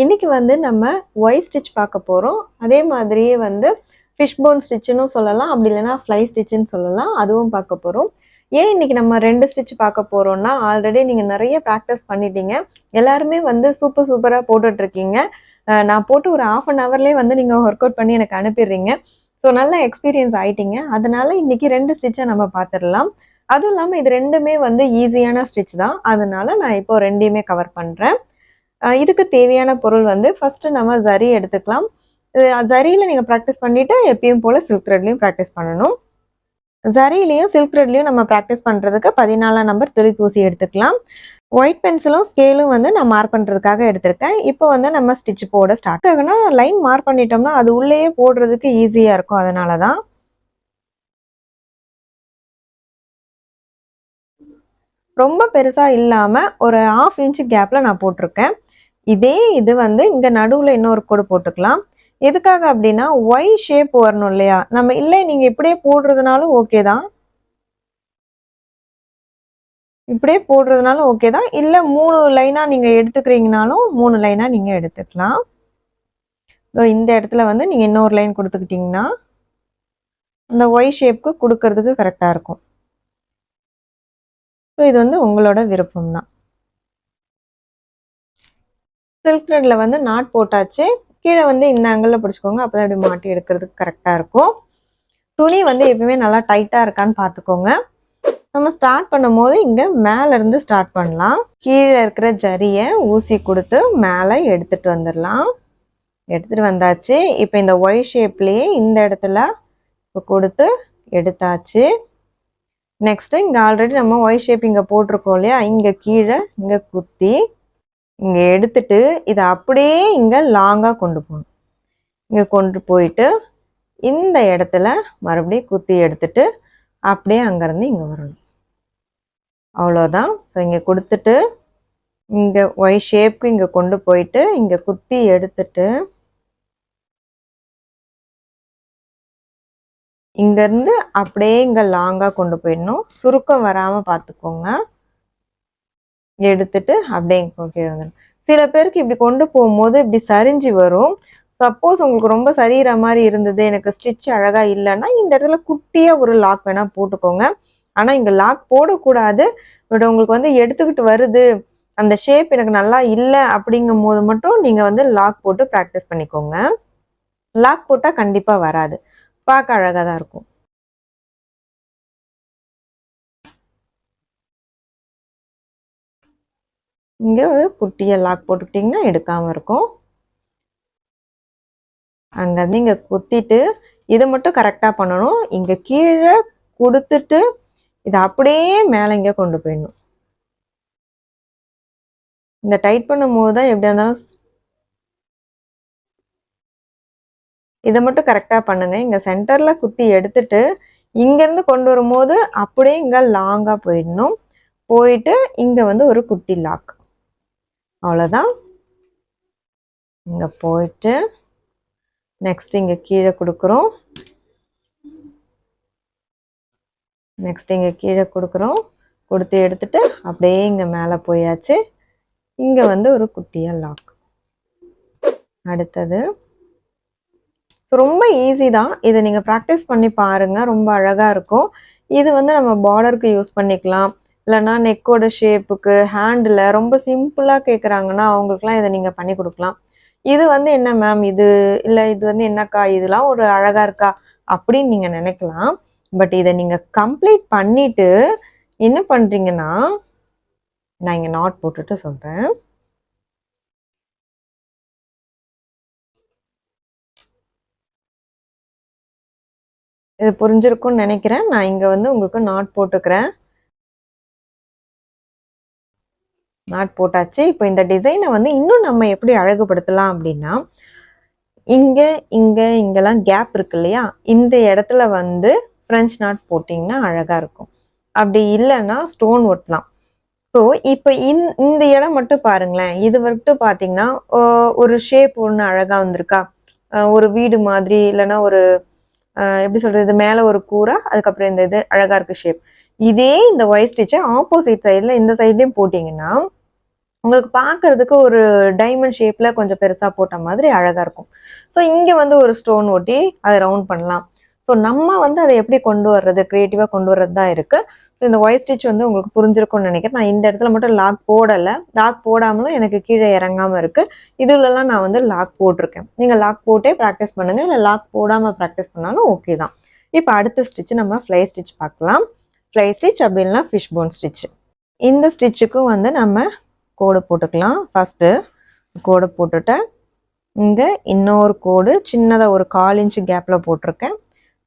இன்னைக்கு வந்து நம்ம ஒய் ஸ்டிச் பார்க்க போகிறோம். அதே மாதிரியே வந்து ஃபிஷ் போன் ஸ்டிச்சுன்னு சொல்லலாம், அப்படி இல்லைன்னா ஃப்ளை ஸ்டிச்சுன்னு சொல்லலாம், அதுவும் பார்க்க போகிறோம். ஏன் இன்னைக்கு நம்ம 2 ஸ்டிச் பார்க்க போகிறோம்னா, ஆல்ரெடி நீங்கள் நிறைய ப்ராக்டிஸ் பண்ணிட்டீங்க. எல்லாருமே வந்து சூப்பராக போட்டுட்ருக்கீங்க. நான் போட்டு ஒரு 1/2 ஹவர்லேயே வந்து நீங்கள் ஒர்க் அவுட் பண்ணி எனக்கு அனுப்பிடுறீங்க. ஸோ நல்லா எக்ஸ்பீரியன்ஸ் ஆயிட்டீங்க. அதனால இன்னைக்கு 2 ஸ்டிச்சை நம்ம பார்த்துடலாம். அதுவும் இல்லாமல் இது ரெண்டுமே வந்து ஈஸியான ஸ்டிச் தான். அதனால நான் இப்போ 2யுமே கவர் பண்ணுறேன். இதுக்கு தேவையான பொருள் வந்து ஃபர்ஸ்ட் நம்ம ஜரி எடுத்துக்கலாம். ஜரியில் நீங்கள் ப்ராக்டிஸ் பண்ணிவிட்டு எப்பயும் போல் சில்க் த்ரெட்லையும் ப்ராக்டிஸ் பண்ணணும். ஜரிலையும் சில்க் த்ரெட்லையும் நம்ம ப்ராக்டிஸ் பண்ணுறதுக்கு 14 நம்பர் துளிப்பூசி எடுத்துக்கலாம். ஒயிட் பென்சிலும் ஸ்கேலும் வந்து நான் மார்க் பண்ணுறதுக்காக எடுத்திருக்கேன். இப்போ வந்து நம்ம ஸ்டிச் போட ஸ்டார்ட் ஆகுனா லைன் மார்க் பண்ணிட்டோம்னா அது உள்ளேயே போடுறதுக்கு ஈஸியாக இருக்கும். அதனால தான் ரொம்ப பெருசாக இல்லாமல் ஒரு 1/2 இன்ச் கேப்பில் நான் போட்டிருக்கேன். இது வந்து இங்கே நடுவில் இன்னொரு கோடு போட்டுக்கலாம். எதுக்காக அப்படின்னா ஒய் ஷேப் வரணும் இல்லையா? நம்ம இல்லை நீங்கள் இப்படியே போடுறதுனாலும் ஓகே தான், இப்படியே போடுறதுனாலும் ஓகே தான். இல்லை 3 லைனாக நீங்கள் எடுத்துக்கிறீங்கனாலும் 3 லைனாக நீங்கள் எடுத்துக்கலாம். இந்த இடத்துல வந்து நீங்கள் இன்னொரு லைன் கொடுத்துக்கிட்டிங்கன்னா அந்த ஒய் ஷேப்புக்கு கொடுக்கறதுக்கு கரெக்டாக இருக்கும். ஸோ இது வந்து உங்களோட விருப்பம் தான். சில்க் த்ரெட்ல வந்து நாட் போட்டாச்சு. கீழே வந்து இந்த ஆங்கிளில் பிடிச்சிக்கோங்க, அப்போ தான் இப்படி மாட்டி எடுக்கிறதுக்கு கரெக்டாக இருக்கும். துணி வந்து எப்பவுமே நல்லா டைட்டாக இருக்கான்னு பார்த்துக்கோங்க. நம்ம ஸ்டார்ட் பண்ணும் போது இங்கே மேலேருந்து ஸ்டார்ட் பண்ணலாம். கீழே இருக்கிற ஜரியை ஊசி கொடுத்து மேலே எடுத்துகிட்டு வந்துடலாம். எடுத்துகிட்டு வந்தாச்சு. இப்போ இந்த ஒய் ஷேப்லேயே இந்த இடத்துல இப்போ கொடுத்து எடுத்தாச்சு. நெக்ஸ்ட்டு இங்கே ஆல்ரெடி நம்ம ஒய் ஷேப் இங்கே போட்டிருக்கோம் இல்லையா? இங்கே கீழே இங்கே குத்தி இங்கே எடுத்துட்டு இதை அப்படியே இங்கே லாங்காக கொண்டு போகணும். இங்கே கொண்டு போயிட்டு இந்த இடத்துல மறுபடியும் குத்தி எடுத்துட்டு அப்படியே அங்கேருந்து இங்கே வரணும். அவ்வளோதான். ஸோ இங்கே கொடுத்துட்டு இங்கே ஒய் ஷேப்க்கு இங்கே கொண்டு போயிட்டு இங்கே குத்தி எடுத்துட்டு இங்கேருந்து அப்படியே இங்கே லாங்காக கொண்டு போயிடணும். சுருக்கம் வராமல் பார்த்துக்கோங்க. எடுத்துட்டு அப்படியே கீழே வந்துடும். சில பேருக்கு இப்படி கொண்டு போகும்போது இப்படி சரிஞ்சு வரும். சப்போஸ் உங்களுக்கு ரொம்ப சரிகிற மாதிரி இருந்தது, எனக்கு ஸ்டிச் அழகாக இல்லைன்னா இந்த இடத்துல குட்டியாக ஒரு லாக் வேணால் போட்டுக்கோங்க. ஆனால் இங்கே லாக் போடக்கூடாது. பட் உங்களுக்கு வந்து எடுத்துக்கிட்டு வருது, அந்த ஷேப் எனக்கு நல்லா இல்லை அப்படிங்கும் போது மட்டும் நீங்கள் வந்து லாக் போட்டு ப்ராக்டிஸ் பண்ணிக்கோங்க. லாக் போட்டால் கண்டிப்பாக வராது, பார்க்க அழகாக தான் இருக்கும். இங்கே ஒரு குட்டியை லாக் போட்டுக்கிட்டிங்கன்னா எடுக்காமல் இருக்கும். அங்கேருந்து இங்கே குத்திட்டு இதை மட்டும் கரெக்டாக பண்ணணும். இங்கே கீழே கொடுத்துட்டு இதை அப்படியே மேலே இங்கே கொண்டு போயிடணும். இந்த டைட் பண்ணும் போது தான் எப்படியா இருந்தாலும் இதை மட்டும் கரெக்டாக பண்ணுங்க. இங்கே சென்டரில் குத்தி எடுத்துட்டு இங்கேருந்து கொண்டு வரும்போது அப்படியே இங்கே லாங்காக போயிடணும். போயிட்டு இங்கே வந்து ஒரு குட்டி லாக், அவ்வளோதான். இங்கே போயிட்டு நெக்ஸ்ட் இங்கே கீழே கொடுக்குறோம். நெக்ஸ்ட் இங்கே கீழே கொடுக்குறோம். கொடுத்து எடுத்துட்டு அப்படியே இங்கே மேலே போயாச்சு. இங்கே வந்து ஒரு குட்டியாக லாக். அடுத்தது ரொம்ப ஈஸி தான். இதை நீங்கள் ப்ராக்டிஸ் பண்ணி பாருங்கள், ரொம்ப அழகாக இருக்கும். இது வந்து நம்ம பார்டருக்கு யூஸ் பண்ணிக்கலாம், இல்லைன்னா நெக்கோட ஷேப்புக்கு, ஹேண்டில் ரொம்ப சிம்பிளாக கேட்குறாங்கன்னா அவங்களுக்குலாம் இதை நீங்கள் பண்ணி கொடுக்கலாம். இது வந்து என்ன மேம் இது இல்லை, இது வந்து என்னக்கா இதெல்லாம் ஒரு அழகாக இருக்கா அப்படின்னு நீங்கள் நினைக்கலாம். பட் இதை நீங்கள் கம்ப்ளீட் பண்ணிவிட்டு என்ன பண்ணுறீங்கன்னா, நான் இங்கே நாட் போட்டுட்டு சொல்கிறேன். இது புரிஞ்சிருக்கும்னு நினைக்கிறேன். நான் இங்கே வந்து உங்களுக்கு நாட் போட்டுக்கிறேன். நாட் போட்டாச்சு. இப்போ இந்த டிசைனை வந்து இன்னும் நம்ம எப்படி அழகுபடுத்தலாம் அப்படின்னா, இங்கெல்லாம் கேப் இருக்கு இல்லையா? இந்த இடத்துல வந்து ஃப்ரெஞ்ச் நாட் போட்டிங்கன்னா அழகாக இருக்கும். அப்படி இல்லைன்னா ஸ்டோன் ஒட்டலாம். ஸோ இப்போ இந்த இடம் மட்டும் பாருங்களேன். இது மட்டும் பார்த்தீங்கன்னா ஒரு ஷேப் ஒன்று அழகாக வந்திருக்கா? ஒரு வீடு மாதிரி, இல்லைன்னா ஒரு எப்படி சொல்கிறது, இது மேலே ஒரு கூரை, அதுக்கப்புறம் இந்த இது அழகாக இருக்குது ஷேப். இதே இந்த ஒய் ஸ்டிச்சை ஆப்போசிட் சைடில் இந்த சைட்லேயும் போட்டிங்கன்னா உங்களுக்கு பார்க்கறதுக்கு ஒரு டைமண்ட் ஷேப்ல கொஞ்சம் பெருசா போட்ட மாதிரி அழகா இருக்கும். ஸோ இங்க வந்து ஒரு ஸ்டோன் ஒட்டி அதை ரவுண்ட் பண்ணலாம். ஸோ நம்ம வந்து அதை எப்படி கொண்டு வர்றது, கிரியேட்டிவா கொண்டு வர்றது தான் இருக்கு. இந்த ஒயிட் ஸ்டிச் வந்து உங்களுக்கு புரிஞ்சிருக்கும்னு நினைக்கிறேன். நான் இந்த இடத்துல மட்டும் லாக் போடல. லாக் போடாமலும் எனக்கு கீழே இறங்காம இருக்கு. இதுலலாம் நான் வந்து லாக் போட்டிருக்கேன். நீங்க லாக் போட்டே ப்ராக்டிஸ் பண்ணுங்க, இல்லை லாக் போடாம ப்ராக்டிஸ் பண்ணாலும் ஓகே தான். இப்போ அடுத்த ஸ்டிச் நம்ம ஃப்ளை ஸ்டிச் பார்க்கலாம். ஃப்ளை ஸ்டிச் அப்படி இல்லைன்னா ஃபிஷ் போன் ஸ்டிச். இந்த ஸ்டிச்சுக்கும் வந்து நம்ம கோடு போட்டுக்கலாம். ஃபர்ஸ்ட் கோடு போட்டுட்டேன். இங்க இன்னொரு கோடு சின்னதா ஒரு 1/4 இன்ச் கேப்ல போட்டிருக்கேன்.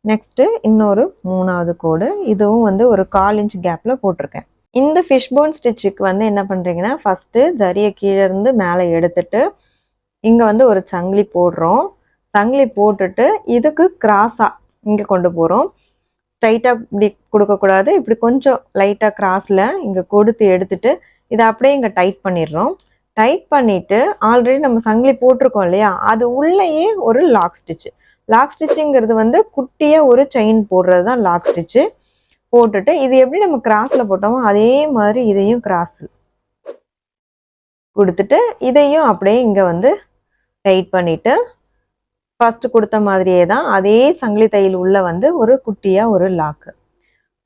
நெக்ஸ்ட் இன்னொரு 3வது கோடு, இதுவும் வந்து ஒரு 1/4 இன்ச் கேப்ல போட்டிருக்கேன். இந்த ஃபிஷ் போன் ஸ்டிச்சுக்கு வந்து என்ன பண்றீங்கன்னா, ஃபர்ஸ்ட் ஜரியை கீழே இருந்து மேலே எடுத்துட்டு இங்க வந்து ஒரு சங்கிலி போடுறோம். சங்கிலி போட்டுட்டு இதுக்கு கிராஸா இங்க கொண்டு போறோம். ஸ்ட்ரைட்டா இப்படி கொடுக்கக்கூடாது, இப்படி கொஞ்சம் லைட்டா கிராஸ்ல இங்க கொடுத்து எடுத்துட்டு இதை அப்படியே இங்க டைட் பண்ணிடுறோம். டைட் பண்ணிட்டு ஆல்ரெடி நம்ம சங்கிலி போட்டிருக்கோம் இல்லையா, அது உள்ளேயே ஒரு லாக் ஸ்டிச். லாக் ஸ்டிச்சுங்கிறது வந்து குட்டியா ஒரு செயின் போடுறது தான் லாக் ஸ்டிச்சு. போட்டுட்டு இது எப்படி நம்ம கிராஸ்ல போட்டோமோ அதே மாதிரி இதையும் கிராஸ் கொடுத்துட்டு இதையும் அப்படியே இங்க வந்து டைட் பண்ணிட்டு ஃபர்ஸ்ட் கொடுத்த மாதிரியே தான் அதே சங்கிலி தையல் உள்ள வந்து ஒரு குட்டியா ஒரு லாக்கு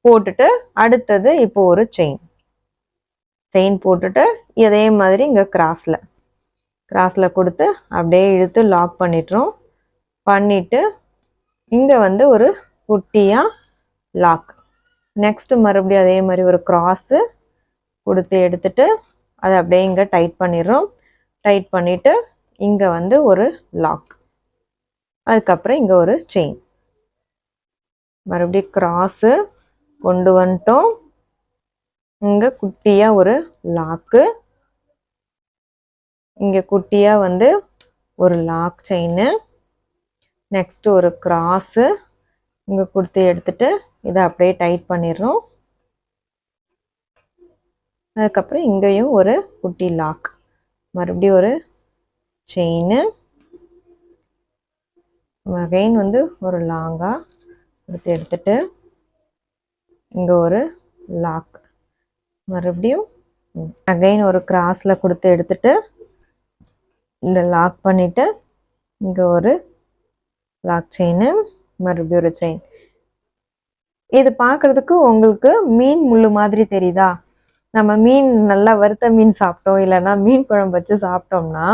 போட்டுட்டு அடுத்தது இப்போ ஒரு செயின் போட்டுட்டு இதே மாதிரி இங்க கிராஸ்ல கொடுத்து அப்படியே இழுத்து லாக் பண்ணிடுறோம். பண்ணிட்டு இங்க வந்து ஒரு குட்டியா லாக். நெக்ஸ்ட் மறுபடியும் அதே மாதிரி ஒரு கிராஸ் கொடுத்து எடுத்துட்டு அதை அப்படியே இங்க டைட் பண்ணிடுறோம். டைட் பண்ணிட்டு இங்க வந்து ஒரு லாக். அதுக்கப்புறம் இங்க ஒரு செயின். மறுபடியும் கிராஸ் கொண்டு வந்துட்டோம். இங்க குட்டியா ஒரு லாக்கு, இங்க குட்டியா வந்து ஒரு லாக் செயின். நெக்ஸ்ட் ஒரு கிராஸ் இங்க கொடுத்து எடுத்துட்டு இதை அப்படியே டைட் பண்ணிடுறோம். அதுக்கப்புறம் இங்கேயும் ஒரு குட்டி லாக், மறுபடியும் ஒரு செயின், அகைன் வந்து ஒரு லாங்கா கொடுத்து எடுத்துட்டு இங்க ஒரு லாக், மறுபடியும் அகைன் ஒரு கிராஸ்ல கொடுத்து எடுத்துட்டு இந்த லாக் பண்ணிட்டு இங்க ஒரு லாக் செயின், மறுபடியும் ஒரு செயின். இது பார்க்கறதுக்கு உங்களுக்கு மீன் முள்ளு மாதிரி தெரியுதா? நம்ம மீன் நல்லா வறுத்த மீன் சாப்பிட்டோம், இல்லைன்னா மீன் குழம்பு வச்சு சாப்பிட்டோம்னா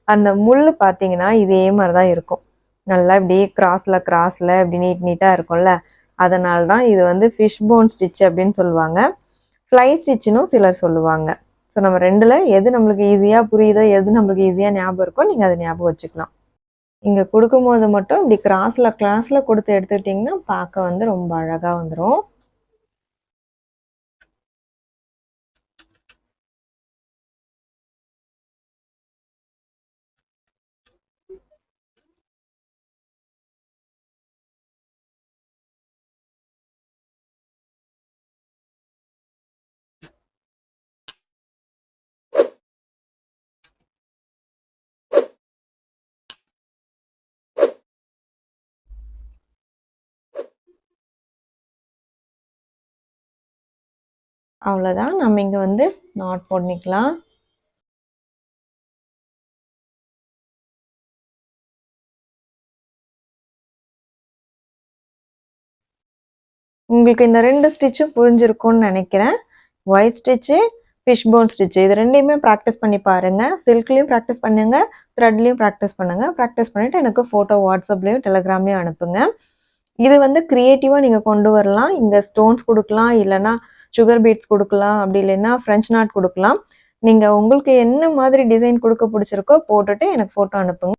அந்த முள் பார்த்தீங்கன்னா இதே மாதிரி தான் இருக்கும். நல்லா இப்படி கிராஸ்ல இப்படி நீட்டா இருக்கும்ல, அதனால தான் இது வந்து ஃபிஷ் போன் ஸ்டிச் அப்படின்னு சொல்லுவாங்க. ஃப்ளை ஸ்டிச்சுன்னு சிலர் சொல்லுவாங்க. ஸோ நம்ம ரெண்டுல எது நம்மளுக்கு ஈஸியா புரியுதோ, எது நம்மளுக்கு ஈஸியா ஞாபகம் இருக்கோ நீங்க அதை ஞாபகம் வச்சுக்கலாம். இங்க கொடுக்கும்போது மட்டும் இப்படி கிராஸ்ல கொடுத்து எடுத்துக்கிட்டிங்கன்னா பார்க்க வந்து ரொம்ப அழகா வந்துடும். அவ்வளோதான், நம்ம இங்க வந்து நாட் போட்டுக்கலாம். உங்களுக்கு இந்த 2 ஸ்டிச்சும் புரிஞ்சிருக்கும்னு நினைக்கிறேன். White stitch, fish bone stitch, இது ரெண்டையுமே ப்ராக்டிஸ் பண்ணி பாருங்க. சில்க்லையும் ப்ராக்டிஸ் பண்ணுங்க, த்ரெட்லையும் ப்ராக்டிஸ் பண்ணுங்க. ப்ராக்டிஸ் பண்ணிட்டு எனக்கு ஃபோட்டோ வாட்ஸ்அப்லையும் டெலிகிராம்லையும் அனுப்புங்க. இது வந்து கிரியேட்டிவா நீங்க கொண்டு வரலாம். இங்க ஸ்டோன்ஸ் கொடுக்கலாம், இல்லைன்னா சுகர் பீட்ஸ் கொடுக்கலாம், அப்படி இல்லைன்னா ஃப்ரெஞ்ச் நாட் கொடுக்கலாம். நீங்க உங்களுக்கு என்ன மாதிரி டிசைன் கொடுக்க பிடிச்சிருக்கோ போட்டுட்டு எனக்கு ஃபோட்டோ அனுப்புங்க.